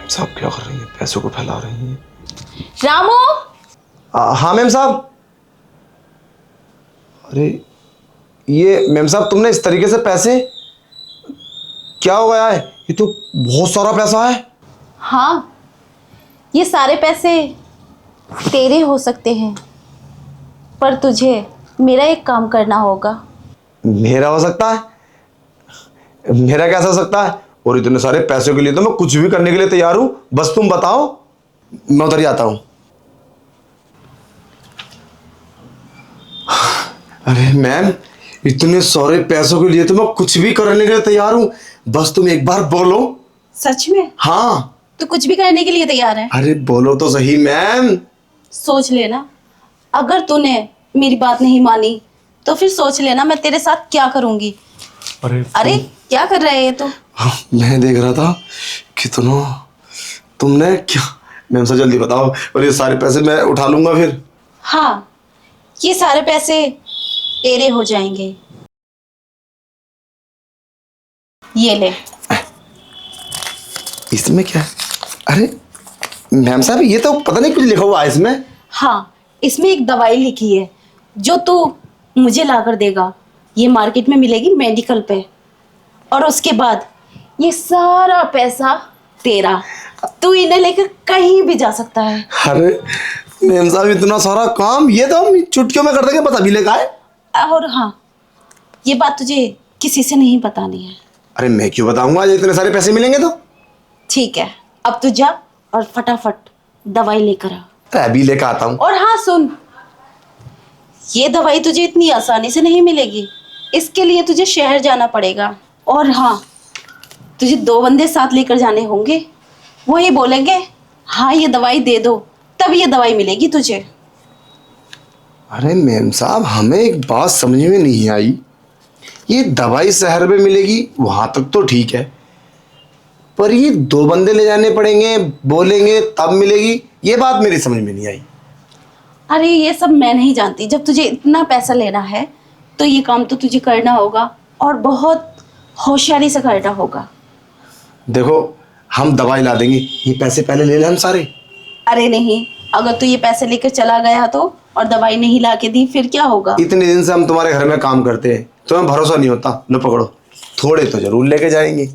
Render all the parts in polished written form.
साहब क्या कर रही है? पैसों को फैला रही है। रामू। हाँ मैम साहब। अरे ये मैम साहब तुमने इस तरीके से पैसे, क्या हो गया है? ये तो बहुत सारा पैसा है। हाँ, ये सारे पैसे तेरे हो सकते हैं, पर तुझे मेरा एक काम करना होगा। मेरा हो सकता है? मेरा कैसा हो सकता है? और इतने सारे पैसों के लिए तो मैं कुछ भी करने के लिए तैयार हूं, बस तुम बताओ, मैं उधर ही आता हूं। अरे मैम, इतने सारे पैसों के लिए तो मैं कुछ भी करने के लिए तैयार हूं, बस तुम एक बार बोलो। सच में? हाँ। तू कुछ भी करने के लिए तैयार है? अरे बोलो तो सही मैम। सोच लेना, अगर तूने मेरी बात नहीं मानी तो फिर सोच लेना मैं तेरे साथ क्या करूंगी। अरे क्या कर रहे हैं तो? हाँ, मैं देख रहा था कि तुमने क्या। मैम से जल्दी बताओ, और ये सारे पैसे मैं उठा लूंगा फिर। हाँ, ये सारे पैसे तेरे हो जाएंगे। ये ले। इसमें क्या है? अरे मैम साहब, ये तो पता नहीं कुछ लिखा हुआ है इसमें। हाँ, इसमें एक दवाई लिखी है जो तू मुझे लाकर देगा। ये मार्केट में मिलेगी मेडिकल पे, और उसके बाद ये सारा पैसा तेरा। तू इन्हें लेकर कहीं भी जा सकता है। अरे मैम साहब, इतना सारा काम ये तो हम चुटकियों में कर देंगे, बस अभी लेकर आए। और हाँ, ये बात तुझे किसी से नहीं बतानी है। अरे मैं क्यों बताऊंगा, इतने सारे पैसे मिलेंगे तो। ठीक है, अब तू जा और फटाफट दवाई लेकर आ। तो अभी लेकर आता हूँ। और हाँ सुन, ये दवाई तुझे इतनी आसानी से नहीं मिलेगी, इसके लिए तुझे शहर जाना पड़ेगा। और हाँ, तुझे 2 बंदे साथ लेकर जाने होंगे, वही बोलेंगे हाँ ये दवाई दे दो, तब ये दवाई मिलेगी तुझे। अरे मैम साहब, हमें एक बात समझ में नहीं आई, ये दवाई शहर में मिलेगी वहां तक तो ठीक है, पर ये 2 बंदे ले जाने पड़ेंगे, बोलेंगे तब मिलेगी, ये बात मेरी समझ में नहीं आई। अरे ये सब मैं नहीं जानती, जब तुझे इतना पैसा लेना है तो ये काम तो तुझे करना होगा, और बहुत होशियारी से करना होगा। देखो, हम दवाई ला देंगे, ये पैसे पहले ले लें हम सारे। अरे नहीं, अगर तू ये पैसे लेकर चला गया तो, और दवाई नहीं ला के दी, फिर क्या होगा? इतने दिन से हम तुम्हारे घर में काम करते हैं, तुम्हें भरोसा नहीं होता? लो पकड़ो, थोड़े तो जरूर लेके जाएंगे,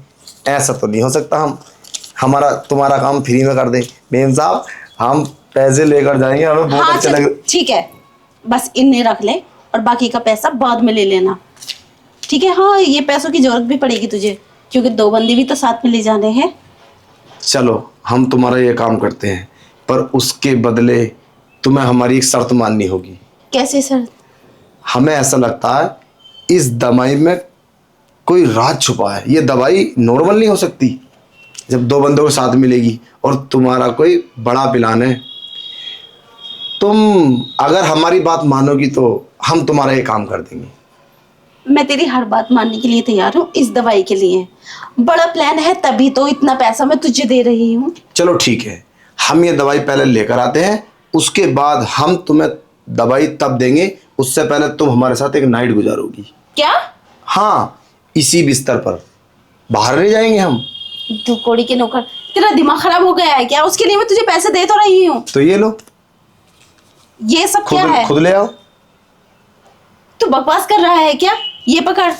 ऐसा तो नहीं हो सकता हम हमारा तुम्हारा काम फ्री में कर दें। मैम साहब, हम पैसे लेकर जाएंगे, हमें बहुत हाँ, अच्छा लगे। ठीक है, बस इन्हें रख ले और बाकी का पैसा बाद में ले लेना, ठीक है? हाँ, ये पैसों की जरूरत भी पड़ेगी तुझे, क्योंकि 2 बंदे भी तो साथ में ले जाने हैं। चलो, हम तुम्हारा ये काम करते हैं, पर उसके बदले तुम्हें हमारी एक शर्त माननी होगी। कैसे सर? हमें ऐसा लगता है इस दवाई में कोई राज छुपा है, ये दवाई नॉर्मल नहीं हो सकती। जब 2 बंदों के साथ मिलेगी और तुम्हारा कोई बड़ा प्लान है, तुम अगर हमारी बात मानोगी तो हम तुम्हारा ये काम कर देंगे। मैं तेरी हर बात मानने के लिए तैयार हूँ, इस दवाई के लिए। बड़ा प्लान है तभी तो इतना पैसा मैं तुझे दे रही हूँ। चलो ठीक है, हम ये दवाई पहले लेकर आते हैं, उसके बाद हम तुम्हें दवाई तब देंगे, उससे पहले तुम हमारे साथ एक नाइट गुजारोगी। क्या? हाँ, इसी बिस्तर पर, बाहर नहीं जाएंगे हम। तू कोड़ी के नौकर, तेरा दिमाग खराब हो गया है क्या? उसके लिए मैं तुझे पैसे दे तो रही हूँ। तो ये लो, ये सब क्या है? खुद ले आओ। तू बकवास कर रहा है क्या? ये पकड़।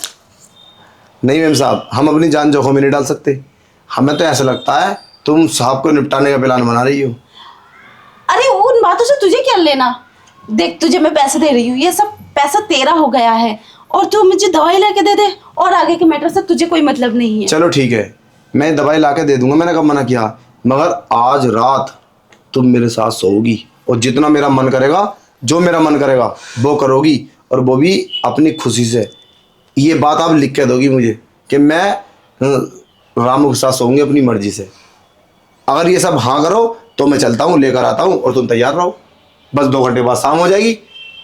नहीं मैम साहब, हम अपनी जान जोखिम में नहीं डाल सकते, हमें तो ऐसा लगता है तुम साहब को निपटाने का प्लान बना रही हो। अरे उन बातों से तुझे क्या लेना? देख, तुझे मैं पैसे दे रही हूँ, ये सब पैसा तेरा हो गया है, और तू मुझे दवाई लाके दे दे, और आगे के मैटर से तुझे कोई मतलब नहीं है। चलो ठीक है, मैं दवाई लाके दे दूंगा, मैंने कब मना किया, मगर आज रात तुम मेरे साथ सोओगी, और जितना मेरा मन करेगा, जो मेरा मन करेगा वो करोगी, और वो भी अपनी खुशी से। ये बात आप लिख के दोगी मुझे कि मैं रामू के साथ सोऊंगी अपनी मर्जी से। अगर ये सब हाँ करो तो मैं चलता हूँ, लेकर आता हूँ, और तुम तैयार रहो, बस 2 घंटे बाद शाम हो जाएगी,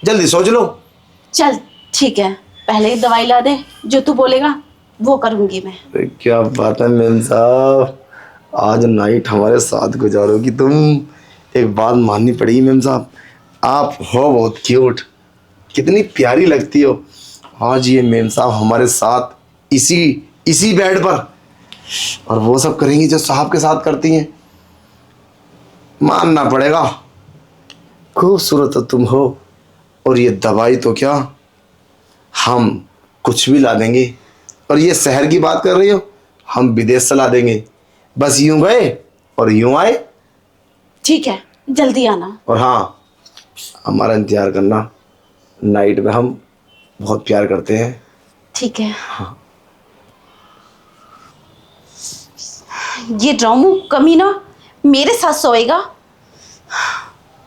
जल्दी सोच लो। चल ठीक है, पहले ही दवाई ला दे, जो तू बोलेगा वो करूंगी मैं। क्या बात है मैम साहब, आज नाइट हमारे साथ गुजारोगी तुम। एक बात माननी पड़ेगी मैम साहब, आप हो बहुत क्यूट, कितनी प्यारी लगती हो। आज ये मैम साहब हमारे साथ इसी बेड पर, और वो सब करेंगी जो साहब के साथ करती हैं। मानना पड़ेगा, खूबसूरत तो तुम हो, और ये दवाई तो क्या, हम कुछ भी ला देंगे। और ये शहर की बात कर रही हो, हम विदेश से ला देंगे। बस यूं गए और यूं आए। ठीक है, जल्दी आना। और हाँ, हमारा इंतजार करना, नाइट में हम बहुत प्यार करते हैं। ठीक है। ये रामू कमीना मेरे साथ सोएगा,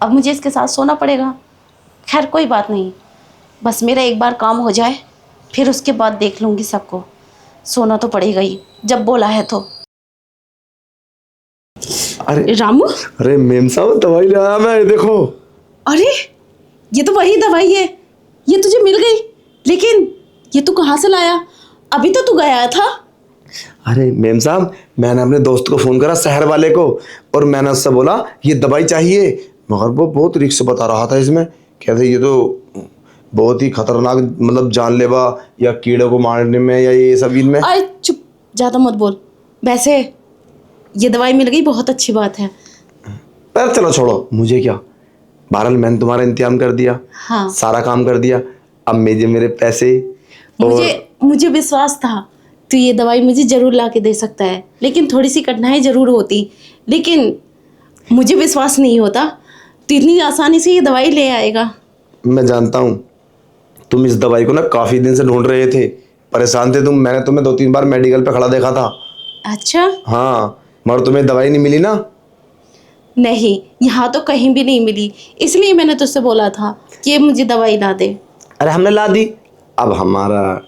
अब मुझे इसके साथ सोना पड़ेगा। खैर कोई बात नहीं, बस मेरा एक बार काम हो जाए, फिर उसके बाद देख लूंगी सबको। सोना तो पड़ेगा ही, जब बोला है तो। अरे रामू, अरे मेम साहब, दवाई ले आया मैं, ये देखो। अरे ये तो वही दवाई है, ये तुझे मिल गई। लेकिन ये तू कहाँ से लाया? अभी तो तू गया था। अरे मेम साहब, मैंने अपने दोस्त को फोन करा, शहर वाले को, और मैंने उससे बोला ये दवाई चाहिए, मगर वो बहुत रिस्क बता रहा था इसमें। कहते ये तो बहुत ही खतरनाक, मतलब जानलेवा, या कीड़े को मारने में, या ये सब इनमें। अरे चुप, ज़्यादा मत बोल। वैसे ये दवाई मिल गई, बहुत अच्छी बात है। पर चलो छोड़ो, मुझे क्या, बहरहाल मैंने तुम्हारा इंतजाम कर दिया, हाँ, सारा काम कर दिया। अब मेरे पैसे, मुझे विश्वास था तो ये दवाई मुझे ज़रूर ला के दे सकता है, लेकिन थोड़ी सी कठिनाई ज़रूर होती। लेकिन मुझे विश्वास नहीं होता तो इतनी आसानी से ये दवाई ले आएगा। मैं जानता हूँ तुम इस दवाई को ना काफ़ी दिन से ढूंढ रहे थे, परेशान थे तुम। मैंने तुम्हें 2-3 बार मेडिकल पे खड़ा देखा था। अच्छा? हाँ, मगर तुम्हें दवाई नहीं मिली ना। नहीं, यहाँ तो कहीं भी नहीं मिली, इसलिए मैंने तुझसे बोला था कि मुझे दवाई ला दे। अरे हमने ला दी, अब हमारा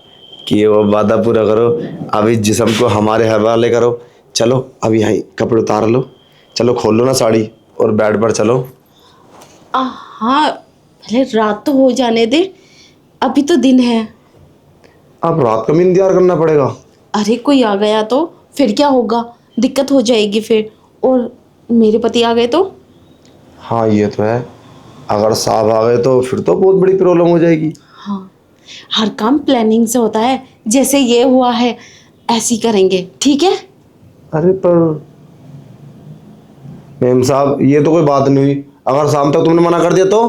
किए वो वादा पूरा करो, अब इस जिस्म को हमारे हवाले करो। चलो अब यहाँ कपड़े उतार लो, चलो खोल लो ना साड़ी, और बेड पर चलो। हाँ, पहले रात तो हो जाने दे, अभी तो दिन है। अब रात का भी इंतजार करना पड़ेगा। अरे कोई आ गया तो फिर क्या होगा, दिक्कत हो जाएगी फिर। और मेरे पति आ गए तो? हाँ ये तो है, अगर साहब आ गए तो फिर तो बहुत बड़ी प्रॉब्लम हो जाएगी। हाँ, हर काम प्लानिंग से होता है, जैसे ये हुआ है ऐसे ही करेंगे, ठीक है? अरे पर मेम साहब, ये तो कोई बात नहीं हुई, अगर शाम तक तुमने मना कर दिया तो?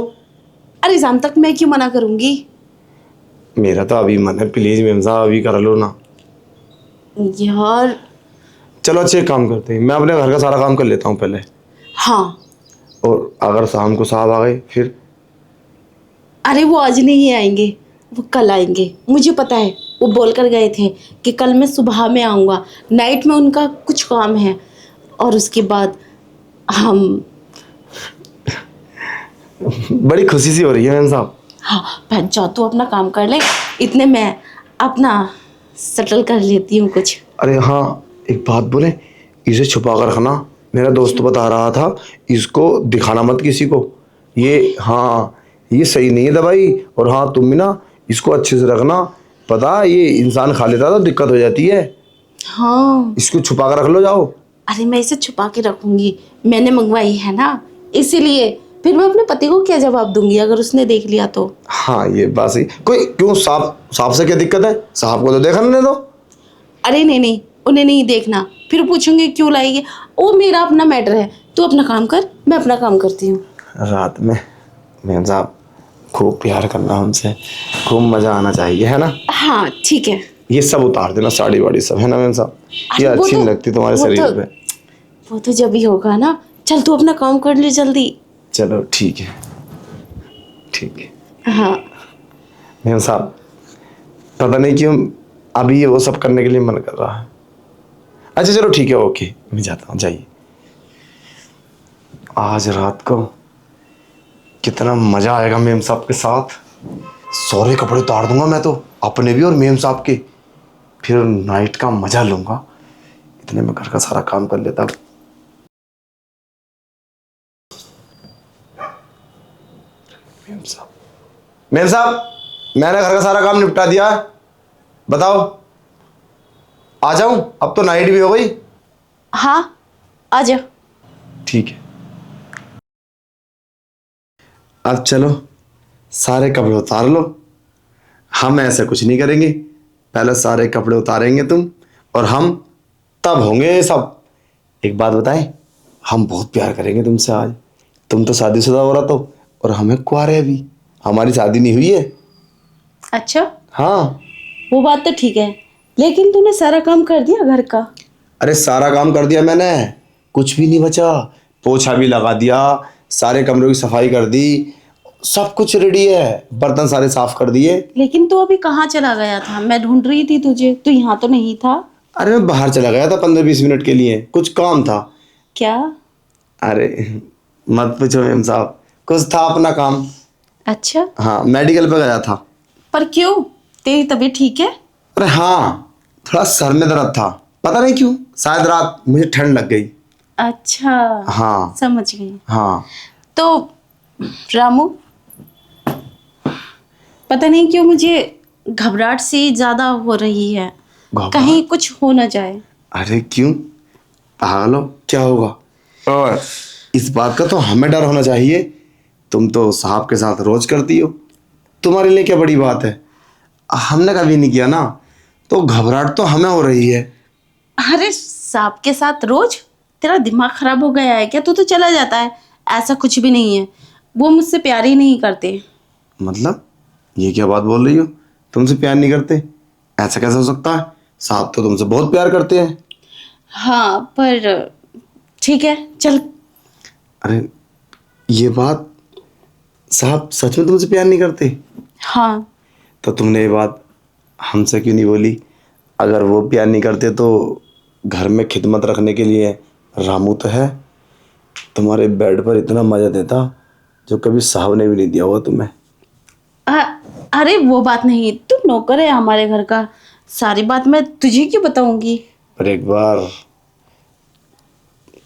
अरे शाम तक मैं क्यों मना करूँगी? मेरा तो अभी मन है, प्लीज मेम साहब अभी कर लो ना। यार। चलो अच्छे एक काम करते हैं, मैं अपने घर का सारा काम कर लेता हूँ पहले, हाँ। और अगर शाम को साहब आ गए फिर? अरे वो आज नहीं आएंगे, वो कल आएंगे, मुझे पता है। वो बोल कर गए थे कि कल मैं सुबह में आऊँगा, नाइट में उनका कुछ काम है, और उसके बाद हम। बड़ी खुशी सी हो रही है मेम साहब। हाँ, पहन जाओ, तू अपना काम कर ले, इतने मैं अपना सेटल कर लेती हूँ कुछ। अरे हाँ, एक बात बोले, इसे छुपा कर रखना, मेरा दोस्त बता रहा था, इसको दिखाना मत किसी को। ये हाँ, ये सही नहीं है दवाई। और हाँ, तुम भी ना इसको अच्छे से रखना, पता ये इंसान खा लेता तो दिक्कत हो जाती है। हाँ। इसको छुपा कर रख लो, जाओ। अरे मैं इसे छुपा के रखूंगी, मैंने मंगवाई है ना, इसीलिए। फिर मैं अपने पति को क्या जवाब दूंगी अगर उसने देख लिया तो? हाँ ये बात सही, कोई क्यों, सांप से क्या दिक्कत है, सांप को तो देखने दो। अरे नहीं नहीं, उन्हें नहीं देखना, फिर पूछूंगी क्यों लाई है, वो मेरा अपना मैटर है। तू अपना काम कर, मैं अपना काम करती हूँ। रात में मेम साहब खूब प्यार करना हमसे, खूब मजा आना चाहिए, है ना? हाँ ठीक है। ये सब उतार देना, साड़ी वाड़ी सब, है ना मेम साहब? ये अरे वो अच्छी तो- नहीं लगती तुम्हारे वो शरीर तो- पे। वो तो जब ही होगा ना। चल तू अपना काम कर ले जल्दी। चलो ठीक है, ठीक है। हाँ। मेम साहब, पता नहीं क्यों अभी ये वो सब करने के लिए मन कर रहा है। अच्छा चलो ठीक है, ओके, मैं जाता हूँ, जाइए। आज रात को कितना मजा आएगा मेम साहब के साथ। सारे कपड़े उतार दूंगा मैं तो, अपने भी और मेम साहब के, फिर नाइट का मजा लूंगा। इतने में घर का सारा काम कर लेता। मेम साहब, मैंने घर का सारा काम निपटा दिया है, बताओ आ जाऊं? अब तो नाइट भी हो गई। हाँ आ जा। ठीक है, अब चलो सारे कपड़े उतार लो। हम ऐसे कुछ नहीं करेंगे, पहले सारे कपड़े उतारेंगे तुम और हम, तब होंगे ये सब। एक बात बताएं, हम बहुत प्यार करेंगे तुमसे आज। तुम तो शादीशुदा औरत हो और हमें कुंवारे अभी, हमारी शादी नहीं हुई है। अच्छा, हाँ। वो बात तो ठीक है, लेकिन तूने सारा काम कर दिया घर का? अरे सारा काम कर दिया मैंने, कुछ भी नहीं बचा। पोछा भी लगा दिया, सारे कमरों की सफाई कर दी, सब कुछ रेडी है, बर्तन सारे साफ कर दिए। लेकिन तू अभी कहाँ चला गया था? मैं ढूंढ रही थी तुझे, तू यहाँ तो नहीं था। अरे मैं बाहर चला गया था 15-20 मिनट के लिए, कुछ काम था। क्या? अरे मत पूछो मेम साहब, कुछ था अपना काम। अच्छा, हाँ, मेडिकल पे गया था। पर क्यों? तेरी तबीयत ठीक है? अरे हाँ, थोड़ा सर में दर्द था, पता नहीं क्यों, शायद रात मुझे ठंड लग गई। अच्छा, हाँ। समझ गई। हाँ। तो रामू, पता नहीं क्यों मुझे घबराहट सी ज्यादा हो रही है। घबराहट? कहीं कुछ हो ना जाए। अरे क्यों, पागल हो, क्या होगा? और इस बात का तो हमें डर होना चाहिए, तुम तो साहब के साथ रोज करती हो, तुम्हारे लिए क्या बड़ी बात है। हमने कभी नहीं किया ना, तो घबराहट तो हमें हो रही है। अरे सांप के साथ रोज? तेरा दिमाग खराब हो गया है क्या? तू तो चला जाता है। ऐसा कुछ भी नहीं है, वो मुझसे प्यार ही नहीं करते। मतलब ये क्या बात बोल रही हो, तुमसे प्यार नहीं करते? ऐसा कैसे हो सकता है, साहब तो तुमसे बहुत प्यार करते हैं। हाँ, पर ठीक है, चल। अरे ये बात, साहब सच में तुमसे प्यार नहीं करते? हाँ, तो तुमने ये बात हमसे क्यों नहीं बोली? अगर वो प्यार नहीं करते तो घर में खिदमत रखने के लिए रामू तो है, तुम्हारे बेड पर इतना मजा देता जो कभी साहब ने भी नहीं दिया होगा तुम्हें। अरे वो बात नहीं, तू नौकर है हमारे घर का, सारी बात मैं तुझे क्यों बताऊंगी? पर एक बार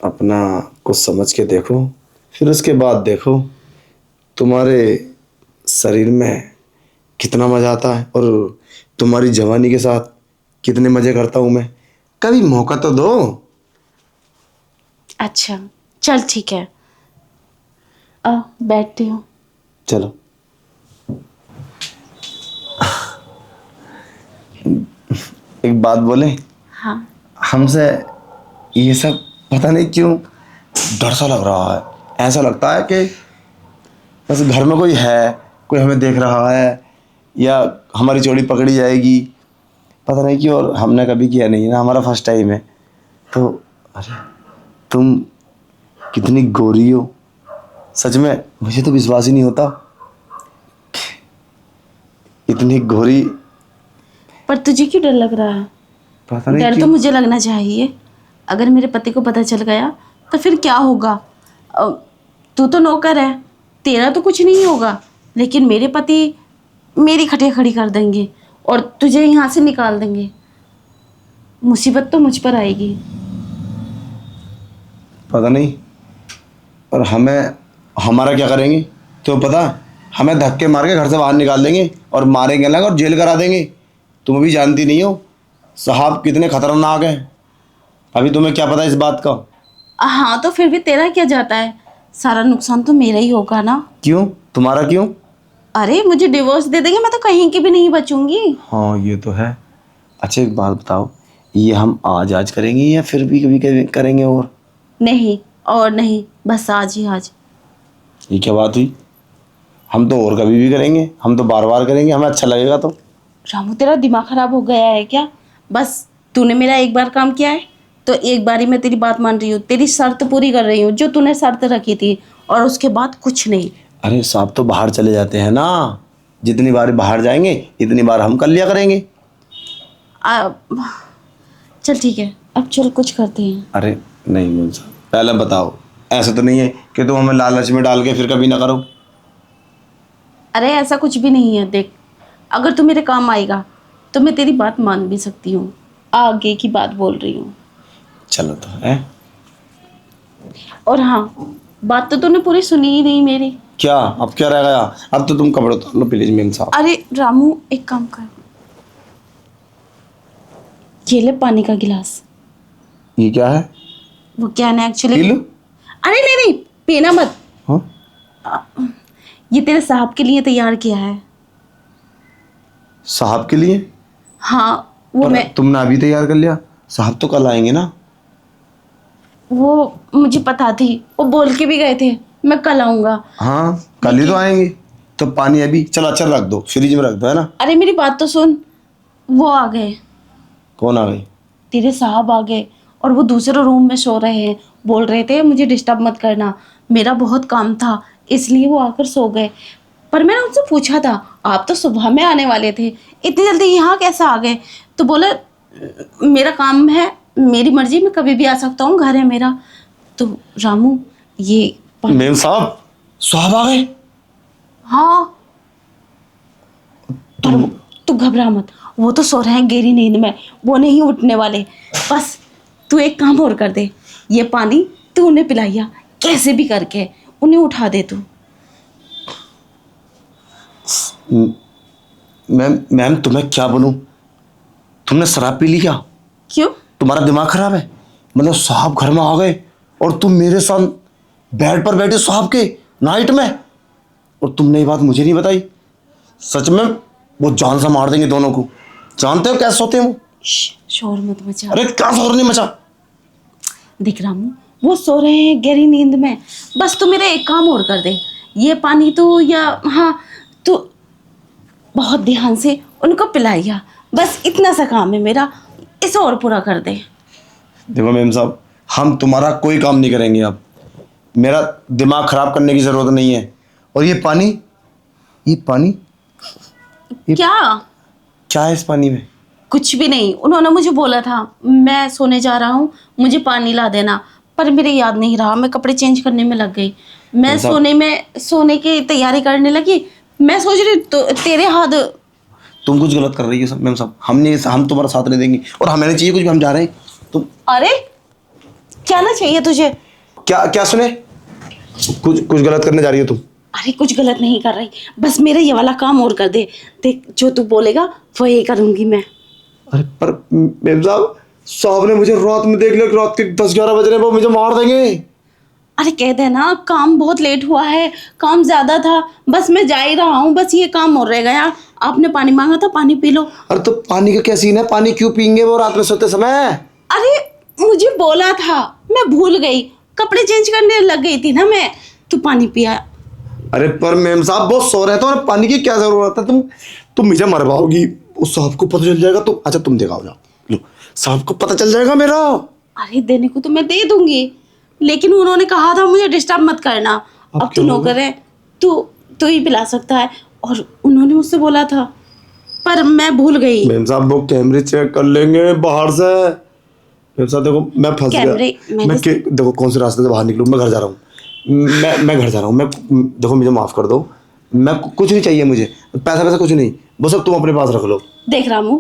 अपना कुछ समझ के देखो, फिर उसके बाद देखो तुम्हारे शरीर में कितना मजा आता है, और तुम्हारी जवानी के साथ कितने मजे करता हूं मैं। कभी मौका तो दो। अच्छा, चल ठीक है, बैठती हूँ। चलो। एक बात बोले, हाँ। हमसे ये सब पता नहीं क्यों डर सा लग रहा है। ऐसा लगता है कि बस घर में कोई है, कोई हमें देख रहा है, या हमारी चोरी पकड़ी जाएगी, पता नहीं क्यों। और हमने कभी किया नहीं ना, हमारा फर्स्ट टाइम है। तो अरे तुम कितनी गोरी हो, सच में मुझे तो विश्वास ही नहीं होता, इतनी गोरी। पर तुझे क्यों डर लग रहा है? पता नहीं डर तो क्यों। मुझे लगना चाहिए। अगर मेरे पति को पता चल गया तो फिर क्या होगा? अ, तू तो नौकर है, तेरा तो कुछ नहीं होगा, लेकिन मेरे पति मेरी खटिया खड़ी कर देंगे और तुझे यहाँ से निकाल देंगे। मुसीबत तो मुझ पर आएगी। पता नहीं, और हमें, हमारा क्या करेंगे तो पता? हमें धक्के मार के घर से बाहर निकाल देंगे और मारेंगे अलग और जेल करा देंगे। तुम भी जानती नहीं हो साहब कितने खतरनाक हैं, अभी तुम्हें क्या पता इस बात का? हाँ, तो फिर भी तेरा क्या जाता है? सारा नुकसान तो मेरा ही होगा ना। क्यों, तुम्हारा क्यों? अरे मुझे डिवोर्स दे देंगे, मैं तो कहीं की भी नहीं बचूंगी। हाँ ये तो है। अच्छा एक बात बताओ, ये हम आज आज करेंगे या फिर भी कभी कभी करेंगे? और नहीं, और नहीं, बस आज ही आज। ये क्या बात हुई, हम तो और कभी भी करेंगे, हम तो बार बार करेंगे, हमें अच्छा लगेगा तो। रामू, तेरा दिमाग खराब हो गया है क्या? बस तूने मेरा एक बार काम किया है तो एक बार ही मैं तेरी बात मान रही हूँ, तेरी शर्त पूरी कर रही हूँ जो तूने शर्त रखी थी, और उसके बाद कुछ नहीं। अरे साहब तो बाहर चले जाते हैं ना, जितनी बार बाहर जाएंगे इतनी बार हम कर लिया करेंगे। आ, चल ठीक है, अब चल कुछ करते हैं। अरे नहीं मुझे साहब, पहले बताओ, ऐसा तो नहीं है कि तुम हमें लालच में डाल के फिर कभी ना करो? अरे ऐसा कुछ भी नहीं है, देख, अगर तू मेरे काम आएगा तो मैं तेरी बात मान भी सकती हूँ, आगे की बात बोल रही हूँ। चलो तो है। और हाँ, बात तो तूने पूरी सुनी ही नहीं मेरी। क्या, अब क्या रह गया? अब तो तुम कपड़े उतार लो प्लीज मेम साहब। अरे रामू, एक काम कर, ये ले पानी का गिलास। ये क्या है? वो क्या है ना एक्चुअली। P low. अरे नहीं नहीं, पीना मत। हाँ, ये तेरे साहब के लिए तैयार किया है। साहब के लिए? हाँ, वो पर मैं। तुमने अभी तैयार कर लिया, साहब तो कल आएंगे ना। वो मुझे पता थी, वो बोल के भी गए थे मैं कल आऊंगा। हाँ कल ही तो आएंगे, तो पानी अभी चल अच्छा रख दो, फ्रिज में रख दो, है ना। अरे मेरी बात तो सुन, वो आ गए, कौन आ गई? तेरे साहब आ गए और वो दूसरे रूम में सो रहे हैं। बोल रहे थे मुझे डिस्टर्ब मत करना, मेरा बहुत काम था, इसलिए वो आकर सो गए। पर मैंने उनसे पूछा था आप तो सुबह में आने वाले थे, इतनी जल्दी यहाँ कैसे आ गए? तो बोले मेरा काम है, मेरी मर्जी, मैं कभी भी आ सकता हूँ, घर है मेरा। तो रामू ये मेम साहब आ गए? हाँ, पर तू घबरा मत, वो तो सो रहे हैं गहरी नींद में, वो नहीं उठने वाले। बस तू एक काम और कर दे, ये पानी तू उन्हें पिलाइया, कैसे भी करके उन्हें उठा दे तू। मैम तुम्हें क्या बोलूं, तुमने शराब पी ली क्या? क्यों? तुम्हारा दिमाग खराब है? मतलब साहब घर में आ गए और तुम मेरे साथ बेड पर बैठे साहब के नाइट में, और तुमने ये बात मुझे नहीं बताई। सच में वो जान से मार देंगे दोनों को। जानते हो कैसे सोते हैं वो? शोर मत मचा। अरे क्या शोर नहीं मचा? देख रामू, वो सो रहे हैं गहरी नींद में, बस तू मेरा एक काम और कर दे, ये पानी तो, या हाँ, तू बहुत ध्यान से उनको पिलाइया, बस इतना सा काम है मेरा, इसे और पूरा कर दे। देखो मैम साहब, हम तुम्हारा कोई काम नहीं करेंगे अब, मेरा दिमाग खराब करने की जरूरत नहीं है। और ये पानी क्या है इस पानी में? कुछ भी नहीं, उन्होंने मुझे बोला था मैं सोने जा रहा हूँ, मुझे पानी ला देना, पर मेरे याद नहीं रहा, मैं कपड़े चेंज करने में लग गई, मैं सोने की तैयारी करने लगी, मैं सोच रही तो तेरे हाथ। तुम कुछ गलत कर रही हो मैम साहब, हम तुम्हारा साथ नहीं देंगे, और हमें नहीं चाहिए कुछ भी, हम जा रहे हैं। तुम अरे क्या ना चाहिए तुझे? क्या सुने? कुछ गलत करने जा रही हो तुम? अरे कुछ गलत नहीं कर रही, बस मेरा ये वाला काम और कर दे, देख जो तू बोलेगा वो ये करूंगी मैं। अरे पर मैम साहब ने मुझे रात में देख लिया, रात के 10-11 बज रहे हैं, वो मुझे मार देंगे। अरे कह देना काम बहुत लेट हुआ है, काम ज्यादा था, बस मैं जा ही रहा हूँ, बस ये काम और रह गया, आपने पानी मांगा था, पानी पी लो। अरे तो पानी का क्या सीन है? पानी क्यों पियेंगे वो रात में सोते समय? अरे मुझे बोला था, मैं भूल गई, कपड़े चेंज करने लग गई थी ना मैं, तू पानी पिया। अरे पर मैम साहब बहुत सो रहे थे, और पानी की क्या जरूरत है? तुम मुझे मरवाओगी, उस साहब को पता चल जाएगा। तुम अच्छा तुम दिखाओ, जाओ लो, साहब को पता चल जाएगा मेरा। अरे देने को तो मैं दे दूंगी, लेकिन उन्होंने कहा था मुझे डिस्टर्ब मत करना। अब तू नौकर है, तू ही पिला सकता है, और उन्होंने मुझसे बोला था, पर मैं भूल गई। मैम साहब वो कैमरे चेक कर लेंगे बाहर से। मैम साहब देखो मैं फंस गया, देखो कौन से रास्ते से बाहर निकलूं, मैं घर जा रहा हूँ, मैं घर जा रहा हूँ, मैं देखो मुझे माफ कर दो, मैं कुछ नहीं चाहिए मुझे, पैसा कुछ नहीं, वो सब तुम अपने पास रख लो। देख रामू,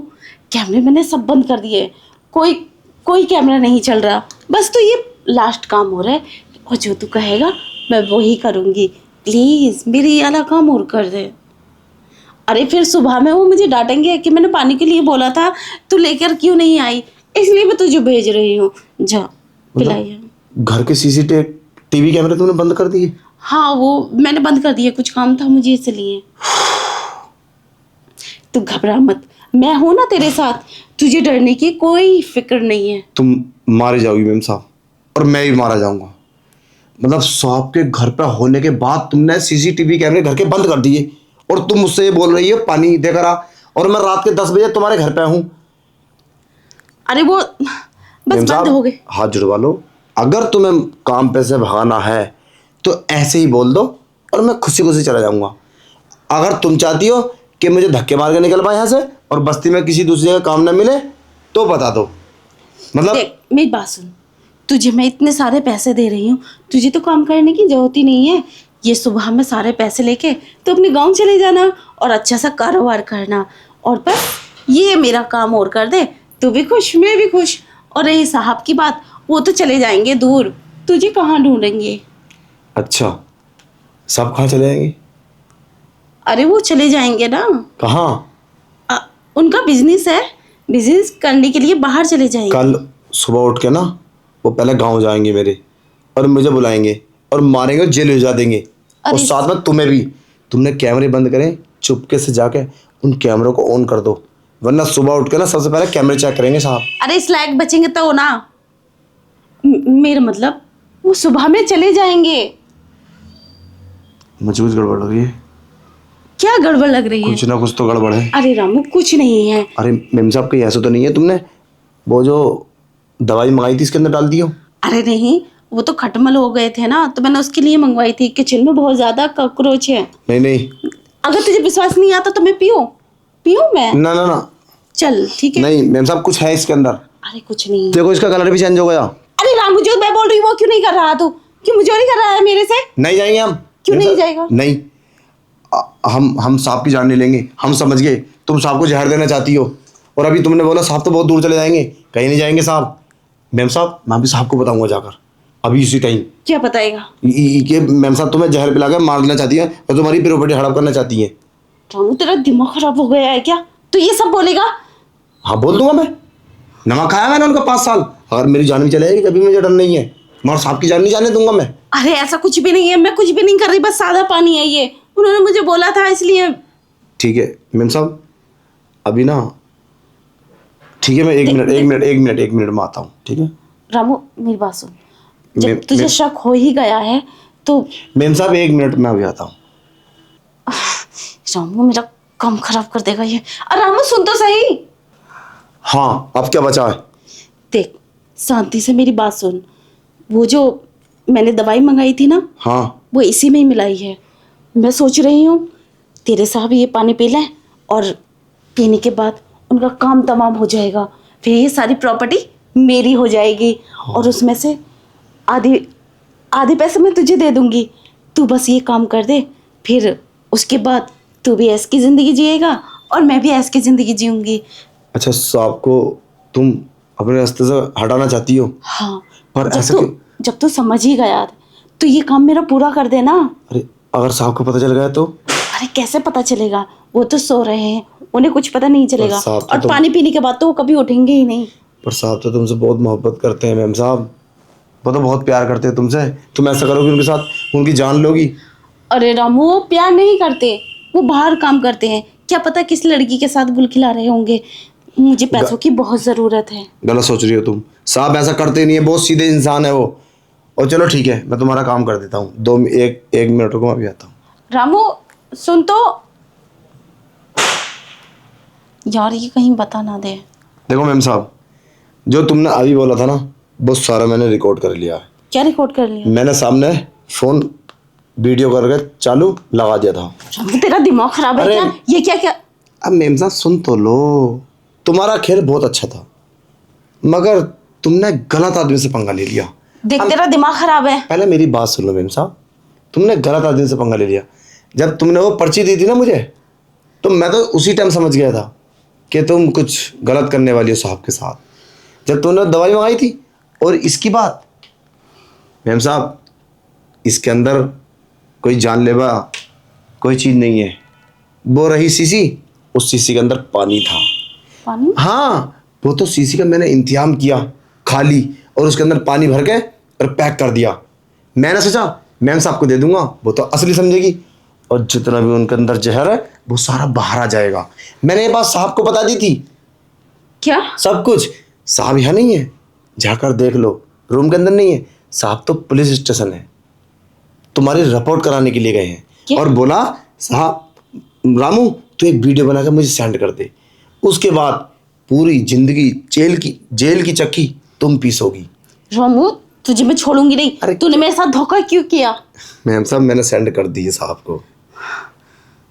कैमरे मैंने सब बंद कर दिए, कोई कैमरा नहीं चल रहा, बस तो ये लास्ट काम हो रहा है, और जो तू कहेगा मैं वो ही करूँगी, प्लीज़ मेरी ये वाला काम और कर दे। अरे फिर सुबह में वो मुझे डांटेंगे कि मैंने पानी के लिए बोला था, तू लेकर क्यों नहीं आई, इसलिए मैं तुझे भेज रही हूँ, जा पिलाइए। घर के सीसीटीवी कैमरे तुमने बंद कर दिए? हाँ वो मैंने बंद कर दिया, कुछ काम था मुझे इसलिए। तू घबरा मत, मैं हूं ना तेरे साथ, तुझे डरने की कोई फिक्र नहीं है। तुम मारी जाओगी मैम साहब, और मैं भी मारा जाऊंगा। मतलब साहब के घर पे होने के बाद तुमने सीसीटीवी कैमरे घर के बंद कर दिए, और तुम मुझसे ये बोल रही हो पानी देकर आ, और मैं रात के 10 बजे तुम्हारे घर पे हूँ। अरे वो बस बंद हो गए। हाथ जुड़वा लो, अगर तुम्हें काम पे से भगाना है तो ऐसे ही बोल दो, और मैं खुशी खुशी चला जाऊंगा। अगर तुम चाहती हो कि मुझे धक्के मार के निकल पाए यहाँ से, और बस्ती में किसी दूसरे का काम ना मिले, तो बता दो। मतलब देख मेरी बात सुन, तुझे मैं इतने सारे पैसे दे रही हूँ, तुझे तो काम करने की जरूरत ही नहीं है, ये सुबह में सारे पैसे लेके तो अपने गांव चले जाना और अच्छा सा कारोबार करना, और बस ये मेरा काम और कर दे, तू भी खुश मैं भी खुश। और रही साहब की बात, वो तो चले जाएंगे दूर, तुझे कहाँ ढूंढेंगे। अच्छा सब कहाँ चले जाएंगे? अरे वो चले जाएंगे ना। कहाँ? उनका बिजनेस है, बिजनेस करने के लिए बाहर चले जाएंगे। कल सुबह उठ के ना वो पहले गांव जाएंगे मेरे, और मुझे बुलाएंगे और मारेंगे और जेल भेजा देंगे, और साथ में तुम्हें भी। तुमने कैमरे बंद करें, चुपके से जाके उन कैमरों को ऑन कर दो, वरना सुबह उठ के ना सबसे पहले कैमरे चेक करेंगे साहब। अरे इस लायक बचेंगे तो ना, मेरा मतलब वो सुबह में चले जाएंगे। मुझे कुछ गड़बड़ लग रही है। क्या गड़बड़ लग रही है? कुछ ना कुछ तो गड़बड़ है। अरे रामू कुछ नहीं है। अरे मेम साहब कहीं ऐसा तो नहीं है तुमने वो जो दवाई मंगाई थी इसके अंदर डाल दी हो? अरे नहीं, वो तो खटमल हो गए थे ना, तो मैंने उसके लिए मंगवाई थी। किचन में बहुत ज्यादा कॉकरोच है। नहीं नहीं, अगर तुझे विश्वास नहीं आता तो मैं पीऊं मैं? ना ना ना, चल ठीक है। नहीं मेम साहब कुछ है इसके अंदर। अरे कुछ नहीं। देखो इसका कलर भी चेंज हो गया। अरे रामू जो मैं बोल रही हूँ वो क्यों नहीं कर रहा तू? क्यों मुझे नहीं कर रहा है मेरे से? नहीं जाएंगे हम। क्यों मेम नहीं साहब, जाएगा? नहीं, हम सांप की जान नहीं लेंगे। हम समझ गए तुम सांप को जहर देना चाहती हो, और अभी तुमने बोला सांप तो बहुत दूर चले जाएंगे। कहीं नहीं जाएंगे सांप। मैम साहब मैं अभी सांप को बताऊंगा जाकर, अभी इसी टाइम क्या बताएगा? कि मैम साहब तुम्हें जहर पिला कर मार देना चाहती है और तुम्हारी प्रॉपर्टी हड़प करना चाहती है। रामू तेरा दिमाग खराब हो गया है क्या? तू ये सब बोलेगा? हाँ बोल दूंगा मैं। नमक खाया मैंने उनका 5 साल। अगर मेरी जान भी चले जाएगी कभी मुझे डर नहीं है, मगर सांप की जान नहीं जाने दूंगा मैं। अरे ऐसा कुछ भी नहीं है, मैं कुछ भी नहीं कर रही, बस सादा पानी है ये। उन्होंने मुझे बोला था इसलिए। ठीक है मैम साहब, अभी ना ठीक है, मैं एक मिनट में आता हूँ, ठीक है? रामू मेरी बात सुन, जब मैं- तुझे मैं- शक हो ही गया है तो मैम साहब 1 मिनट में अभी आता हूँ। रामू मेरा काम खराब कर देगा ये। अरे रामू सुन तो सही। हाँ अब क्या बचा है? देख शांति से मेरी बात सुन। वो जो मैंने दवाई मंगाई थी ना, हाँ वो इसी में ही मिलाई है। मैं सोच रही हूँ तेरे साहब ये पानी पी लें, और पीने के बाद उनका काम तमाम हो जाएगा। फिर ये सारी प्रॉपर्टी मेरी हो जाएगी, और उसमें से आधे आधे पैसे मैं तुझे दे दूंगी। तू बस ये काम कर दे, फिर उसके बाद तू भी ऐश की ज़िंदगी जिएगा और मैं भी ऐश की ज़िंदगी जीऊँगी। अच्छा, सांप को तुम अपने रास्ते से हटाना चाहती हो? हाँ, पर जब ऐसा तू क्यों? जब तू समझ ही गया तो ये काम मेरा पूरा कर देना। अरे अगर सांप को पता चल गया तो? अरे कैसे पता चलेगा? वो तो सो रहे हैं, उन्हें कुछ पता नहीं चलेगा। सांप तो और पानी पीने के बाद तो वो कभी उठेंगे ही नहीं। पर सांप तो तुमसे बहुत मोहब्बत करते हैं मैम साहब, वो तो बहुत प्यार करते हैं तुमसे। तुम ऐसा करोगी उनके साथ, उनकी जान लोगी? अरे रामू वो प्यार नहीं करते, वो बाहर काम करते हैं। क्या पता किस लड़की के साथ गुल खिला रहे होंगे। मुझे पैसों की बहुत ज़रूरत है। गलत सोच रही हो तुम। सांप ऐसा करते नहीं है, बहुत सीधे इंसान है वो। और चलो ठीक है, मैं तुम्हारा काम कर देता हूँ। एक मिनट रुको, मैं अभी आता हूँ। रामू सुन तो यार, ये कहीं बता ना दे। देखो मैम साहब, जो तुमने अभी बोला था ना वो सारा मैंने रिकॉर्ड कर लिया है। क्या रिकॉर्ड कर लिया? मैंने सामने फोन वीडियो करके चालू लगा दिया था। रामू तेरा दिमाग खराब है अरे- क्या? ये क्या? अब मैम साहब सुन तो लो, तुम्हारा खेल बहुत अच्छा था मगर तुमने गलत आदमी से पंगा ले लिया। देख तेरा दिमाग खराब है। पहले मेरी बात सुन लो मैम साहब, तुमने गलत आदमी से पंगा ले लिया। जब तुमने वो पर्ची दी थी ना मुझे, तो मैं तो उसी टाइम समझ गया था कि तुम कुछ गलत करने वाली हो साहब के साथ। जब तुमने दवाई मंगाई थी और इसकी बात, मैम साहब इसके अंदर कोई जानलेवा कोई चीज़ नहीं है। वो रही शीशी, उस शीशी के अंदर पानी था। पानी? हाँ, वो तो शीशी का मैंने इंतजाम किया खाली, और उसके अंदर पानी भर के और पैक कर दिया। मैंने सोचा मैम साहब को दे दूंगा, वो तो असली समझेगी, और जितना भी उनके अंदर जहर है वो सारा बाहर आ जाएगा। मैंने ये बात साहब को बता दी थी, क्या? सब कुछ। साहब यहाँ नहीं है, जाकर देख लो, रूम के अंदर नहीं है। साहब तो पुलिस स्टेशन है, तुम्हारी रिपोर्ट कराने के लिए गए हैं। क्या? और बोला साहब रामू तू एक वीडियो बना के मुझे सेंड कर दे, उसके बाद पूरी जिंदगी जेल की चक्की तुम पीसोगी। रामू तुझे मैं छोड़ूंगी नहीं। अरे- तूने मेरे साथ धोखा क्यों किया? मैम साहब मैंने सेंड कर दी है साहब को,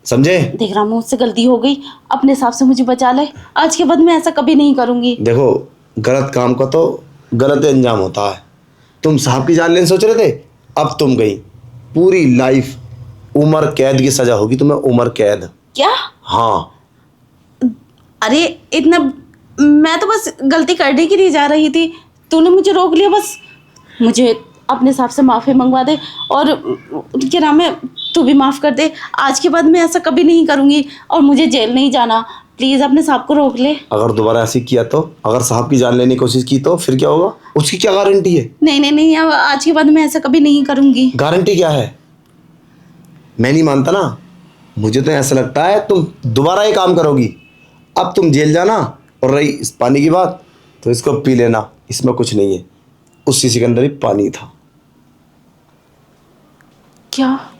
समझे? देख रामू मुझसे गलती हो गई, अपने हिसाब से मुझे बचा ले। आज के बाद मैं ऐसा कभी नहीं करूंगी। देखो गलत काम का तो गलत अंजाम होता है। तुम साहब की जान लेने सोच रहे थे, अब तुम गई। पूरी लाइफ उम्र कैद की सजा होगी तुम्हें, उम्र कैद। क्या? हाँ अरे इतना, मैं तो बस गलती करने के लिए जा रही थी, तूने मुझे रोक लिया। बस मुझे अपने हिसाब से माफ़ी मंगवा दे, और क्या नाम है, तू भी माफ़ कर दे। आज के बाद मैं ऐसा कभी नहीं करूँगी, और मुझे जेल नहीं जाना। प्लीज़ अपने साहब को रोक ले। अगर दोबारा ऐसे किया तो, अगर साहब की जान लेने की कोशिश की तो फिर क्या होगा? उसकी क्या गारंटी है? नहीं नहीं नहीं, अब आज के बाद मैं ऐसा कभी नहीं करूँगी। गारंटी क्या है? मैं नहीं मानता ना, मुझे तो ऐसा लगता है तुम दोबारा ये काम करोगी। अब तुम जेल जाना, और रही इस पानी की बात तो इसको पी लेना, इसमें कुछ नहीं है। उस शीशे के अंदर ही पानी था। क्या?